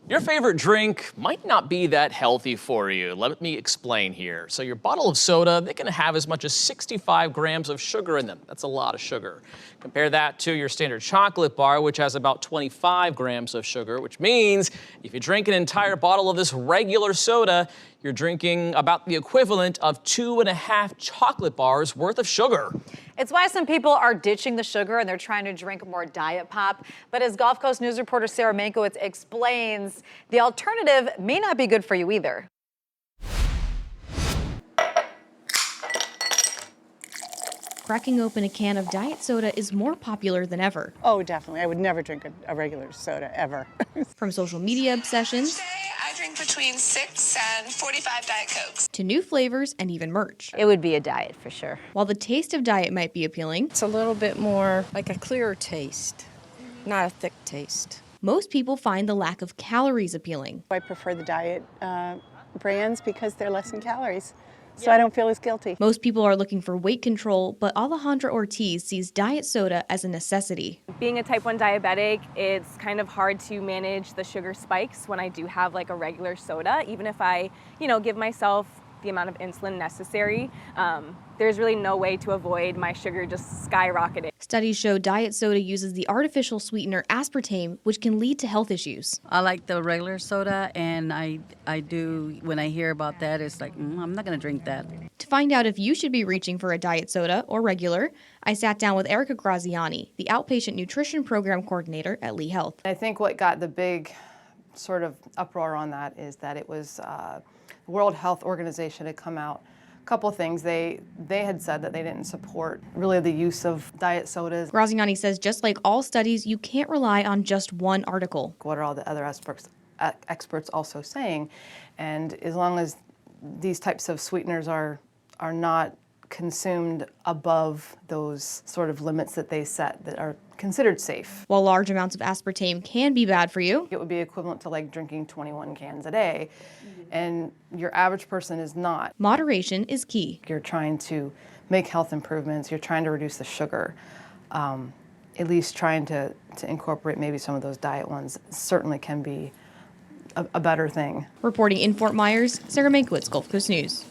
Your favorite drink might not be that healthy for you. Let me explain here. So your bottle of soda, they can have as much as 65 grams of sugar in them. That's a lot of sugar. Compare that to your standard chocolate bar, which has about 25 grams of sugar, which means if you drink an entire bottle of this regular soda, you're drinking about the equivalent of 2.5 chocolate bars worth of sugar. It's why some people are ditching the sugar and they're trying to drink more Diet Pop. But as Gulf Coast News reporter Sarah Mankiewicz explains, the alternative may not be good for you either. Cracking open a can of diet soda is more popular than ever. Oh, definitely. I would never drink a regular soda, ever. From social media obsessions I drink between 6 and 45 Diet Cokes. to new flavors and even merch. It would be a diet for sure. While the taste of diet might be appealing, It's a little bit more like a clearer taste, not a thick taste. most people find the lack of calories appealing. I prefer the diet brands because they're less in calories, so I don't feel as guilty. Most people are looking for weight control, but Alejandra Ortiz sees diet soda as a necessity. Being a type 1 diabetic, it's kind of hard to manage the sugar spikes when I do have like a regular soda, even if I, give myself the amount of insulin necessary. There's really no way to avoid my sugar just skyrocketing. Studies show diet soda uses the artificial sweetener aspartame, which can lead to health issues. I like the regular soda, and I do, when I hear about that, it's like, I'm not going to drink that. To find out if you should be reaching for a diet soda or regular, I sat down with Erica Graziani, the outpatient nutrition program coordinator at Lee Health. I think what got the big sort of uproar on that is that it was the World Health Organization had come out. A couple things. They had said that they didn't support really the use of diet sodas. Graziani says just like all studies, you can't rely on just one article. What are all the other experts also saying? And as long as these types of sweeteners are not consumed above those sort of limits that they set that are considered safe. While large amounts of aspartame can be bad for you, It would be equivalent to like drinking 21 cans a day, and your average person is not. moderation is key. You're trying to make health improvements, you're trying to reduce the sugar, at least trying to incorporate maybe some of those diet ones certainly can be a better thing. Reporting in Fort Myers, Sarah Mankiewicz, Gulf Coast News.